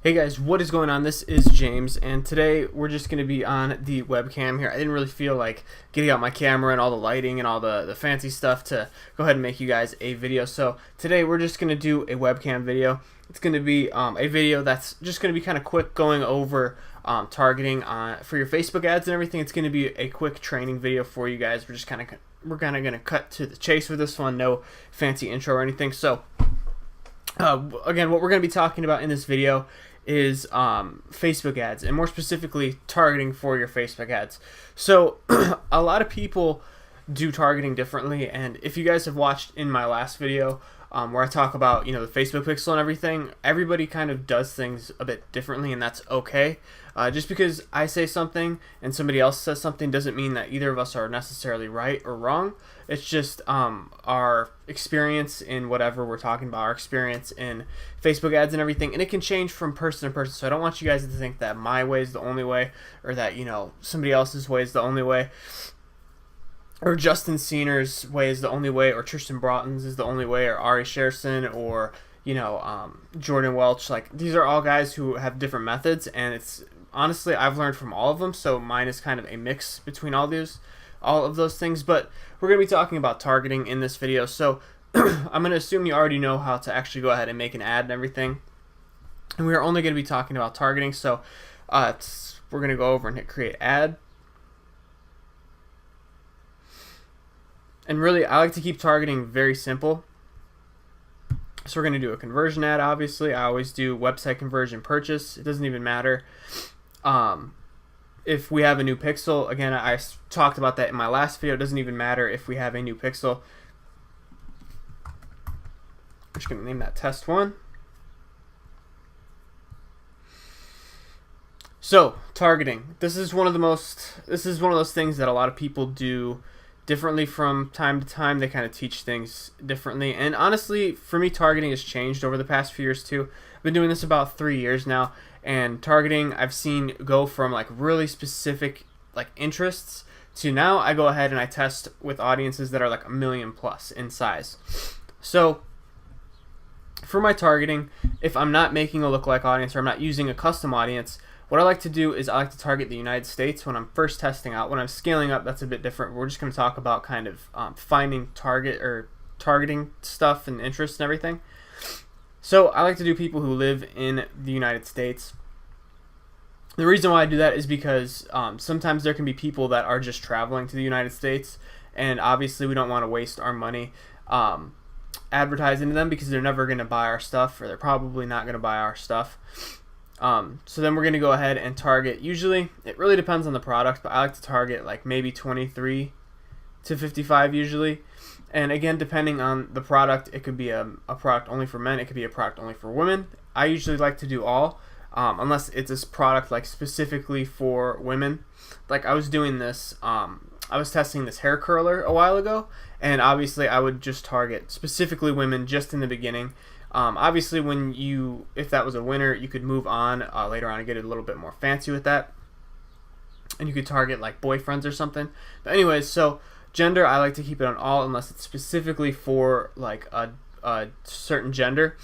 Hey guys, what is going on? This is James, and today we're just going to be on the webcam here. I didn't really feel like getting out my camera and all the lighting and all the fancy stuff to go ahead and make you guys a video. So today we're just going to do a webcam video. It's going to be a video that's just going to be kind of quick, going over targeting for your Facebook ads and everything. It's going to be a quick training video for you guys. We're kind of going to cut to the chase with this one. No fancy intro or anything. So again, what we're going to be talking about in this video is Facebook ads, and more specifically targeting for your Facebook ads. So a lot of people do targeting differently, and if you guys have watched in my last video where I talk about the Facebook pixel and everything, everybody kind of does things a bit differently, and that's okay. Just because I say something and somebody else says something doesn't mean that either of us are necessarily right or wrong. It's just our experience in whatever we're talking about, our experience in Facebook ads and everything, and it can change from person to person. So I don't want you guys to think that my way is the only way, or that somebody else's way is the only way, or Justin Siener's way is the only way, or Tristan Broughton's is the only way, or Ari Sherson, or Jordan Welch. Like, these are all guys who have different methods, and it's honestly, I've learned from all of them, so mine is kind of a mix between all of those things. But we're going to be talking about targeting in this video, so I'm going to assume you already know how to actually go ahead and make an ad and everything, and we're only going to be talking about targeting. So we're going to go over and hit create ad. And really, I like to keep targeting very simple. So we're going to do a conversion ad, obviously. I always do website conversion purchase. It doesn't even matter if we have a new pixel. Again, I talked about that in my last video. It doesn't even matter if we have a new pixel. I'm just going to name that test 1. So, targeting. This is one of those things that a lot of people do differently from time to time. They kind of teach things differently, and honestly, for me, targeting has changed over the past few years too. I've been doing this about 3 years now, and targeting I've seen go from like really specific like interests to now I go ahead and I test with audiences that are like 1 million plus in size. So for my targeting, if I'm not making a lookalike audience or I'm not using a custom audience, what I like to do is I like to target the United States when I'm first testing out. When I'm scaling up, that's a bit different. We're just going to talk about kind of finding targeting stuff and interests and everything. So I like to do people who live in the United States. The reason why I do that is because sometimes there can be people that are just traveling to the United States, and obviously we don't want to waste our money advertising to them, because they're never going to buy our stuff, or they're probably not going to buy our stuff. So then we're going to go ahead and target. Usually, it really depends on the product, but I like to target like maybe 23 to 55 usually. And again, depending on the product, it could be a product only for men, it could be a product only for women. I usually like to do all, unless it's this product like specifically for women. Like I was doing this, I was testing this hair curler a while ago, and obviously I would just target specifically women just in the beginning. Obviously, if that was a winner, you could move on later on and get a little bit more fancy with that, and you could target like boyfriends or something. But anyways, so gender, I like to keep it on all unless it's specifically for like a certain gender.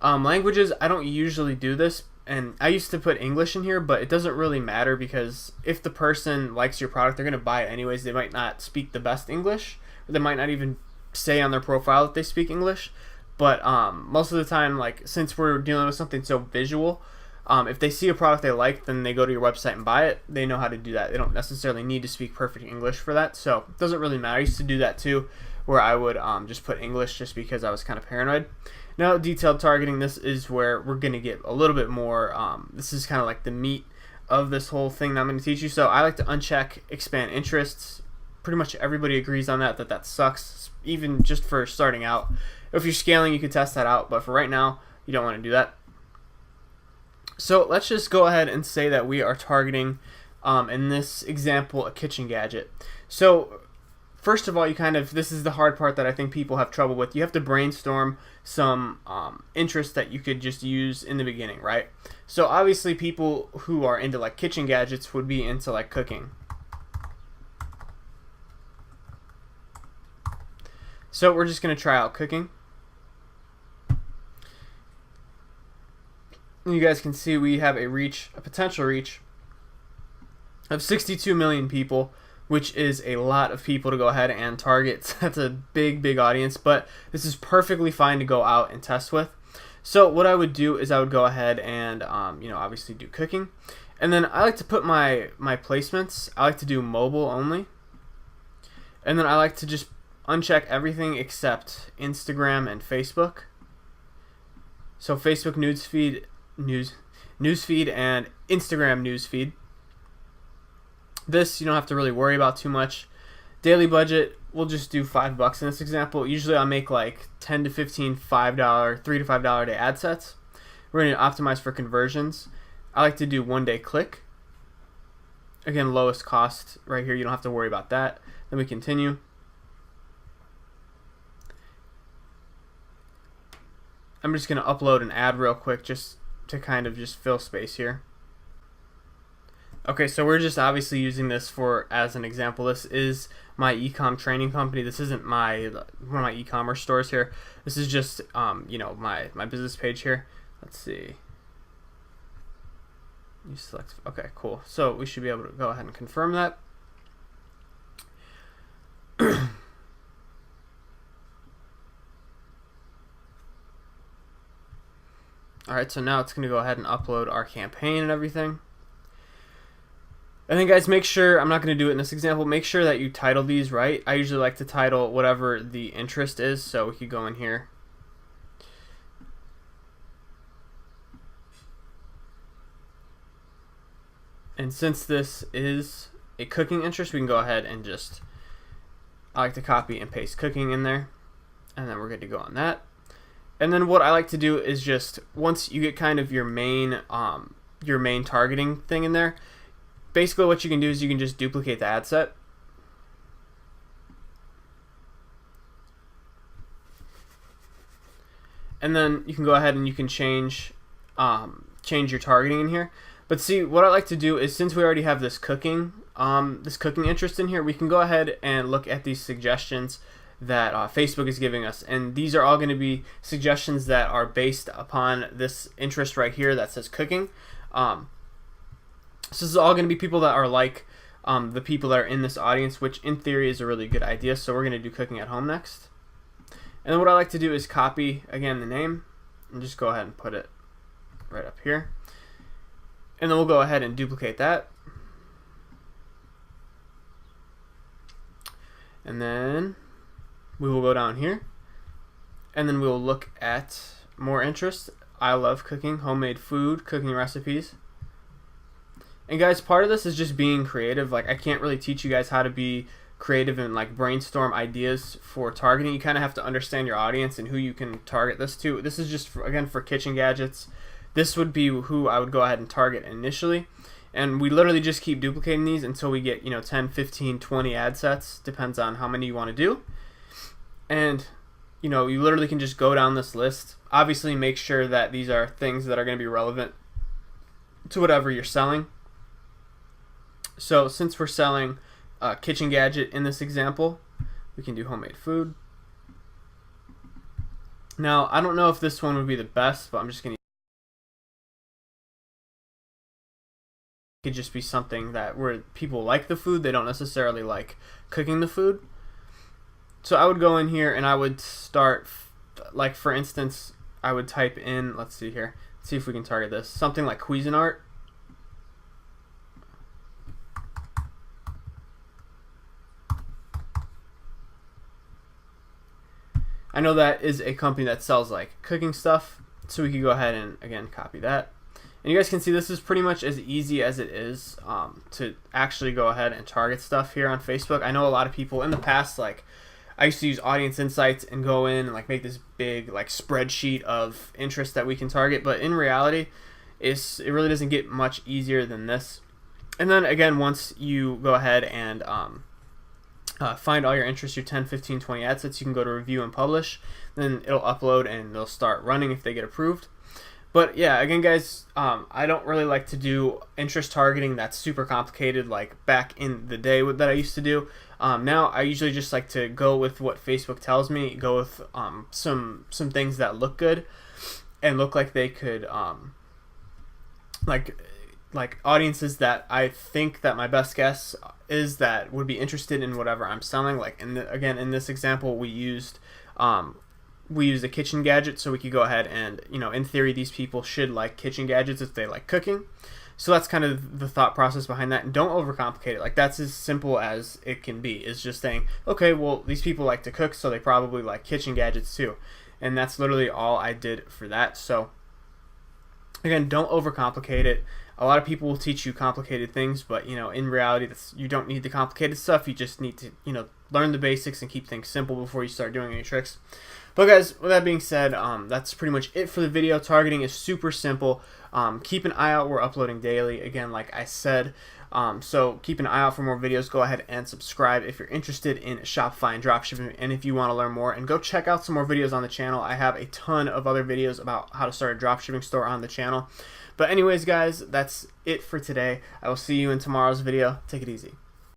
Languages, I don't usually do this, and I used to put English in here, but it doesn't really matter, because if the person likes your product, they're going to buy it anyways. They might not speak the best English, or they might not even say on their profile that they speak English. But most of the time, like, since we're dealing with something so visual, if they see a product they like, then they go to your website and buy it. They know how to do that. They don't necessarily need to speak perfect English for that, so it doesn't really matter. I used to do that too, where I would just put English just because I was kind of paranoid. Now, detailed targeting, this is where we're going to get a little bit more, this is kind of like the meat of this whole thing that I'm going to teach you. So I like to uncheck expand interests. Pretty much everybody agrees on that sucks, even just for starting out. If you're scaling, you could test that out, but for right now, you don't want to do that. So let's just go ahead and say that we are targeting, in this example, a kitchen gadget. So first of all, this is the hard part that I think people have trouble with. You have to brainstorm some interests that you could just use in the beginning, right? So obviously people who are into like kitchen gadgets would be into like cooking. So we're just going to try out cooking. And you guys can see we have a potential reach of 62 million people, which is a lot of people to go ahead and target. That's a big audience, but this is perfectly fine to go out and test with. So what I would do is I would go ahead and obviously do cooking, and then I like to put my placements. I like to do mobile only, and then I like to just uncheck everything except Instagram and Facebook. So Facebook newsfeed and Instagram newsfeed. This you don't have to really worry about too much. Daily budget, we'll just do $5 in this example. Usually I'll make like 10 to 15 $5, $3 to $5 a day ad sets. We're going to optimize for conversions. I like to do 1 day click. Again, lowest cost right here. You don't have to worry about that. Then we continue. I'm just going to upload an ad real quick just to kind of just fill space here. Okay, so we're just obviously using this as an example. This is my e-com training company. This isn't one of my e-commerce stores here. This is just my business page here. Let's see. You select. Okay, cool. So we should be able to go ahead and confirm that. All right, so now it's going to go ahead and upload our campaign and everything. And then guys, make sure, I'm not going to do it in this example, make sure that you title these right. I usually like to title whatever the interest is, so we could go in here. And since this is a cooking interest, we can go ahead and just, I like to copy and paste cooking in there. And then we're good to go on that. And then what I like to do is just, once you get kind of your main targeting thing in there, basically what you can do is you can just duplicate the ad set. And then you can go ahead and you can change your targeting in here. But see, what I like to do is, since we already have this cooking interest in here, we can go ahead and look at these suggestions that Facebook is giving us, and these are all going to be suggestions that are based upon this interest right here that says cooking. So this is all going to be people that are like the people that are in this audience, which in theory is a really good idea. So we're going to do cooking at home next. And then what I like to do is copy again the name and just go ahead and put it right up here. And then we'll go ahead and duplicate that. And then we will go down here, and then we will look at more interest. I love cooking, homemade food, cooking recipes. And guys, part of this is just being creative. Like, I can't really teach you guys how to be creative and like brainstorm ideas for targeting. You kind of have to understand your audience and who you can target this to. This is just again for kitchen gadgets. This would be who I would go ahead and target initially. And we literally just keep duplicating these until we get 10, 15, 20 ad sets. Depends on how many you want to do. And you literally can just go down this list. Obviously make sure that these are things that are going to be relevant to whatever you're selling. So since we're selling a kitchen gadget in this example, we can do homemade food. Now, I don't know if this one would be the best, but I'm just going to, it could just be something that where people like the food, they don't necessarily like cooking the food. So I would go in here and I would start, like for instance, I would type in, let's see here, see if we can target this, something like Cuisinart. I know that is a company that sells like cooking stuff, so we could go ahead and again copy that. And you guys can see this is pretty much as easy as it is to actually go ahead and target stuff here on Facebook. I know a lot of people in the past, like I used to use Audience Insights and go in and like make this big like spreadsheet of interest that we can target, but in reality it really doesn't get much easier than this. And then again, once you go ahead and find all your interests, your 10, 15, 20 ad sets, you can go to review and publish. Then it'll upload and they'll start running if they get approved. But yeah, again guys, I don't really like to do interest targeting that's super complicated like back in the day that I used to do. Now I usually just like to go with what Facebook tells me, go with some things that look good and look like they could like audiences that I think that my best guess is that would be interested in whatever I'm selling. Like again, in this example, we used a kitchen gadget, so we could go ahead and, in theory, these people should like kitchen gadgets if they like cooking. So that's kind of the thought process behind that. And don't overcomplicate it. Like, that's as simple as it can be. Is just saying, okay, well, these people like to cook, so they probably like kitchen gadgets too. And that's literally all I did for that. So again, don't overcomplicate it. A lot of people will teach you complicated things, but in reality, you don't need the complicated stuff. You just need to learn the basics and keep things simple before you start doing any tricks. But guys, with that being said, that's pretty much it for the video. Targeting is super simple. Keep an eye out. We're uploading daily, again, like I said. So keep an eye out for more videos. Go ahead and subscribe if you're interested in Shopify and dropshipping, and if you want to learn more. And go check out some more videos on the channel. I have a ton of other videos about how to start a dropshipping store on the channel. But anyways, guys, that's it for today. I will see you in tomorrow's video. Take it easy.